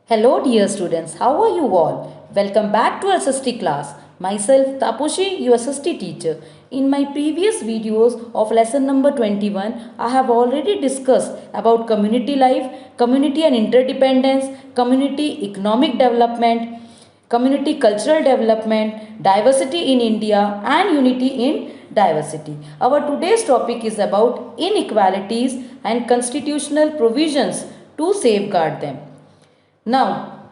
Hello dear students, how are you all? Welcome back to our SST class. Myself Taposhi, your SST teacher. In my previous videos of lesson number 21, I have already discussed about community life, community and interdependence, community economic development, community cultural development, diversity in India and unity in diversity. Our today's topic is about inequalities and constitutional provisions to safeguard them. Now,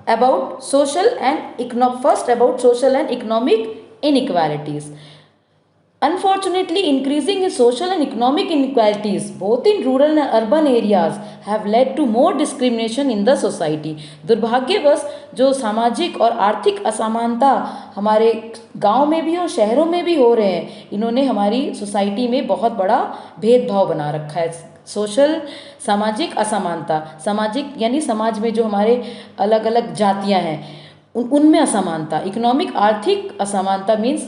about first about social and economic inequalities. Unfortunately, increasing in social and economic inequalities, both in rural and urban areas, have led to more discrimination in the society. दुर्भाग्यवश जो सामाजिक और आर्थिक असमानता हमारे गांव में भी और शहरों में भी हो रहे हैं, इन्होंने हमारी सोसाइटी में बहुत बड़ा भेदभाव बना रखा है. सोशल सामाजिक असमानता, सामाजिक यानी समाज में जो हमारे अलग अलग जातियां हैं उनमें असमानता. इकोनॉमिक आर्थिक असमानता मीन्स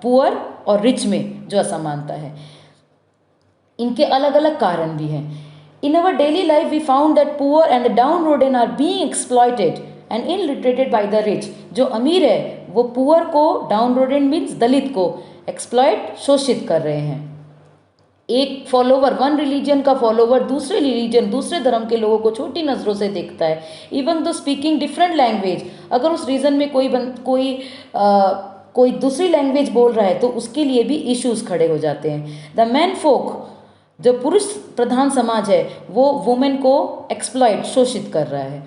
पुअर और रिच में जो असमानता है, इनके अलग अलग कारण भी हैं. In our daily life we found that poor and the downtrodden are being exploited and illiterated by the rich. जो अमीर है वो पुअर को, डाउनरोडेड मीन्स दलित को, एक्सप्लॉयट शोषित कर रहे हैं. एक फॉलोवर, वन रिलीजन का फॉलोवर दूसरे रिलीजन, दूसरे धर्म के लोगों को छोटी नज़रों से देखता है. Even though speaking different language, अगर उस रीजन में कोई दूसरी लैंग्वेज बोल रहा है तो उसके लिए भी इश्यूज खड़े हो जाते हैं. द मैन फोक, जो पुरुष प्रधान समाज है, वो वुमेन को एक्सप्लॉइट, शोषित कर रहा है.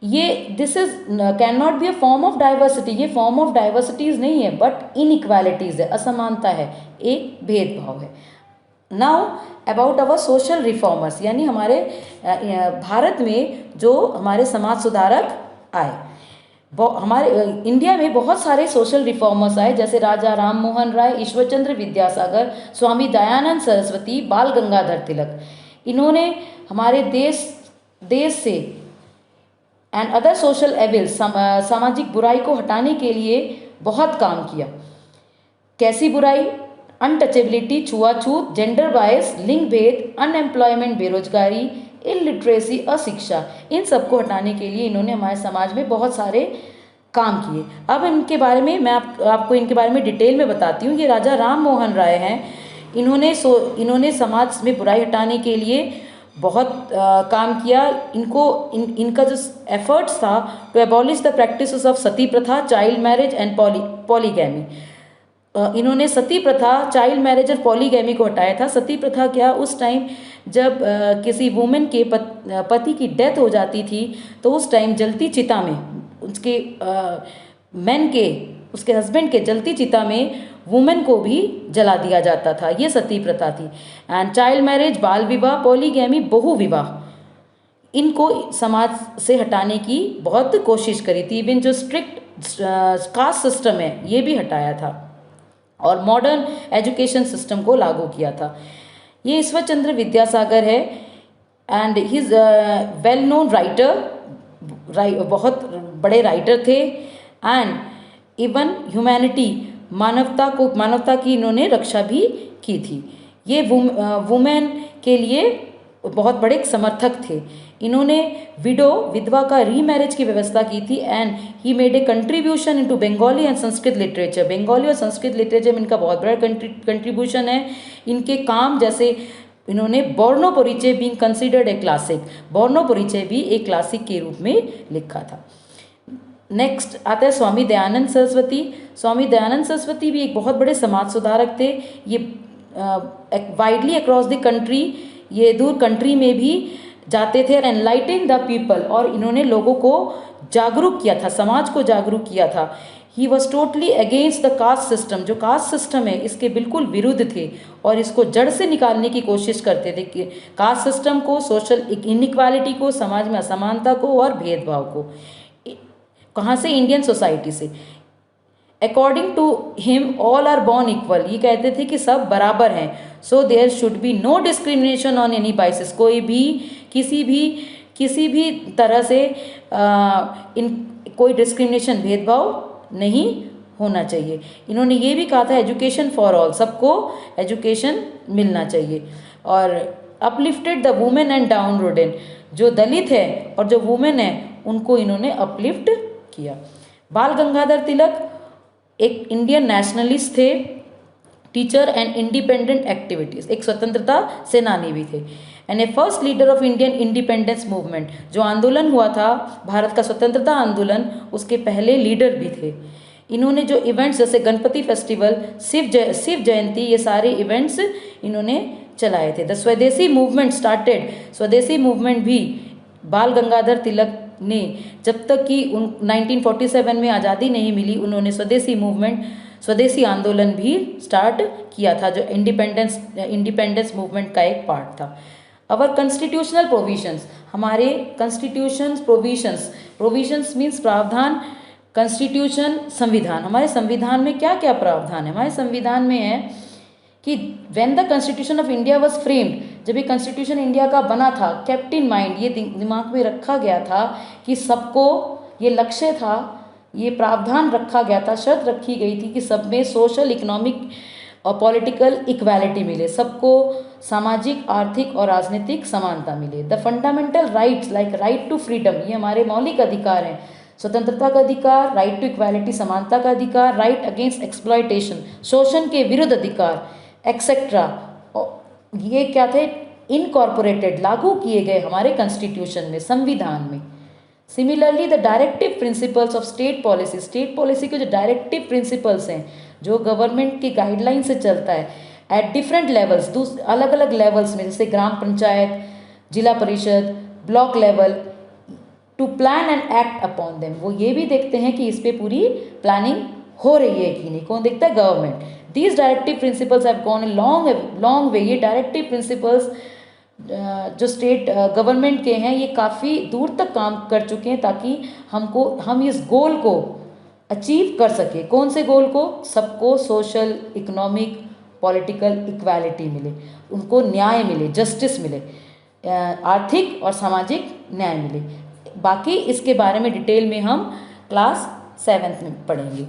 ये this is can not be a form of diversity. ये फॉर्म ऑफ डाइवर्सिटीज नहीं है बट इनइक्वालिटीज है, असमानता है, एक भेदभाव है. Now about our social reformers, यानी हमारे भारत में जो हमारे समाज सुधारक आए. हमारे इंडिया में बहुत सारे सोशल रिफॉर्मर्स आए, जैसे राजा राम मोहन राय, ईश्वरचंद्र विद्यासागर, स्वामी दयानंद सरस्वती, बाल गंगाधर तिलक. इन्होंने हमारे देश से एंड अदर सोशल एविल्स, सामाजिक बुराई को हटाने के लिए बहुत काम किया. कैसी बुराई? अनटचेबिलिटी, छुआछूत, जेंडर बायस, लिंग भेद, अनएम्प्लॉयमेंट, बेरोजगारी, इलिटरेसी, अशिक्षा, इन सबको हटाने के लिए इन्होंने हमारे समाज में बहुत सारे काम किए. अब इनके बारे में मैं आपको इनके बारे में डिटेल में बताती हूँ. ये राजा राम मोहन राय हैं. इन्होंने समाज में बुराई हटाने के लिए बहुत काम किया. इनका जो एफर्ट्स था to abolish the practice of sati प्रथा, चाइल्ड मैरिज एंड पॉलीगैमी. इन्होंने सती प्रथा, चाइल्ड मैरिज और पॉलीगैमी को हटाया था. सती प्रथा क्या? उस टाइम जब किसी वुमेन के पति की डेथ हो जाती थी तो उस टाइम जलती चिता में उसके उसके हस्बैंड के जलती चिता में वुमेन को भी जला दिया जाता था. ये सती प्रथा थी. एंड चाइल्ड मैरिज, बाल विवाह, पॉलीगैमी, बहु विवाह, इनको समाज से हटाने की बहुत कोशिश करी थी. इवन जो स्ट्रिक्ट कास्ट सिस्टम है ये भी हटाया था और मॉडर्न एजुकेशन सिस्टम को लागू किया था. ये ईश्वरचंद्र विद्यासागर है and he is well known writer, बहुत बड़े राइटर थे. एंड इवन ह्यूमैनिटी, मानवता की इन्होंने रक्षा भी की थी. ये वुमेन के लिए बहुत बड़े समर्थक थे. इन्होंने विधवा का रीमैरिज की व्यवस्था की थी. And he made a contribution into Bengali and Sanskrit literature. Bengali और संस्कृत लिटरेचर में इनका बहुत बड़ा कंट्रीब्यूशन है. इनके काम जैसे इन्होंने बॉर्नो परिचय बीइंग कंसिडर्ड ए क्लासिक, बॉर्नो परिचय भी एक क्लासिक के रूप में लिखा था. नेक्स्ट आता है स्वामी दयानंद सरस्वती. स्वामी दयानंद सरस्वती भी एक बहुत बड़े समाज सुधारक थे. ये वाइडली अक्रॉस द कंट्री, ये दूर कंट्री में भी जाते थे. एनलाइटन द पीपल, और इन्होंने लोगों को जागरूक किया था, समाज को जागरूक किया था. He was totally against the caste system. जो कास्ट सिस्टम है इसके बिल्कुल विरुद्ध थे और इसको जड़ से निकालने की कोशिश करते थे कि कास्ट सिस्टम को, सोशल इनइक्वालिटी को, समाज में असमानता को और भेदभाव को. कहाँ से? इंडियन सोसाइटी से. According to him all are born equal. ये कहते थे कि सब बराबर हैं. So there should be no discrimination on any basis. कोई भी किसी भी तरह से कोई डिस्क्रिमिनेशन, भेदभाव नहीं होना चाहिए. इन्होंने ये भी कहा था एजुकेशन फॉर ऑल, सबको एजुकेशन मिलना चाहिए. और अपलिफ्टेड द वुमेन एंड डाउनरोडेड, जो दलित है और जो वुमेन है उनको इन्होंने अपलिफ्ट किया। बाल गंगाधर तिलक एक इंडियन नेशनलिस्ट थे, टीचर एंड इंडिपेंडेंट एक्टिविटीज, एक स्वतंत्रता सेनानी भी थे, and A first leader of Indian independence movement, जो आंदोलन हुआ था भारत का स्वतंत्रता आंदोलन, उसके पहले लीडर भी थे। इन्होंने जो इवेंट्स जैसे गणपति फेस्टिवल, शिव जयंती, ये सारे इवेंट्स इन्होंने चलाए थे। द स्वदेशी मूवमेंट स्टार्टेड, स्वदेशी मूवमेंट भी बाल गंगाधर तिलक ने, जब तक कि 1947 में आज़ादी नहीं मिली, उन्होंने स्वदेशी मूवमेंट, स्वदेशी आंदोलन भी स्टार्ट किया था, जो इंडिपेंडेंस मूवमेंट का एक पार्ट था। अवर कॉन्स्टिट्यूशनल प्रोविजंस, हमारे कॉन्स्टिट्यूशन प्रोविजंस मीन्स प्रावधान, कॉन्स्टिट्यूशन संविधान, हमारे संविधान में क्या क्या प्रावधान है? हमारे संविधान में है कि when the constitution of India was framed, जब ये कॉन्स्टिट्यूशन इंडिया का बना था, केप्ट इन माइंड, ये दिमाग में रखा गया था कि सबको, ये लक्ष्य था, ये प्रावधान रखा गया था, शर्त रखी गई थी कि सब में सोशल, इकोनॉमिक और पॉलिटिकल इक्वालिटी मिले, सबको सामाजिक, आर्थिक और राजनीतिक समानता मिले। The fundamental rights like right to freedom, ये हमारे मौलिक अधिकार हैं, स्वतंत्रता का अधिकार, राइट टू इक्वालिटी, समानता का अधिकार, राइट अगेंस्ट एक्सप्लॉयटेशन, शोषण के विरुद्ध अधिकार, एक्सेट्रा, ये क्या थे? इनकॉर्पोरेटेड, लागू किए गए हमारे कॉन्स्टिट्यूशन में, संविधान में। Similarly the directive principles of state policy, state policy के जो डायरेक्टिव प्रिंसिपल्स हैं, जो गवर्नमेंट की गाइडलाइन से चलता है, एट डिफरेंट लेवल्स, अलग अलग लेवल्स में, जैसे ग्राम पंचायत, जिला परिषद, block level, to plan and act upon them, वो ये भी देखते हैं कि इस पे पूरी प्लानिंग हो रही है कि नहीं। कौन देखता है? Government. These directive principles have gone a long way, ये डायरेक्टिव प्रिंसिपल्स जो स्टेट गवर्नमेंट के हैं, ये काफ़ी दूर तक काम कर चुके हैं ताकि हम इस गोल को अचीव कर सके। कौन से गोल को? सबको सोशल, इकोनॉमिक, पॉलिटिकल इक्वालिटी मिले, उनको न्याय मिले, जस्टिस मिले, आर्थिक और सामाजिक न्याय मिले। बाकी इसके बारे में डिटेल में हम क्लास 7th में पढ़ेंगे।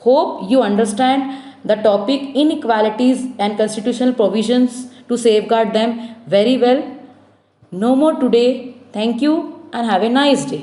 Hope you understand the topic inequalities and constitutional provisions to safeguard them very well. No more today. Thank you and have a nice day.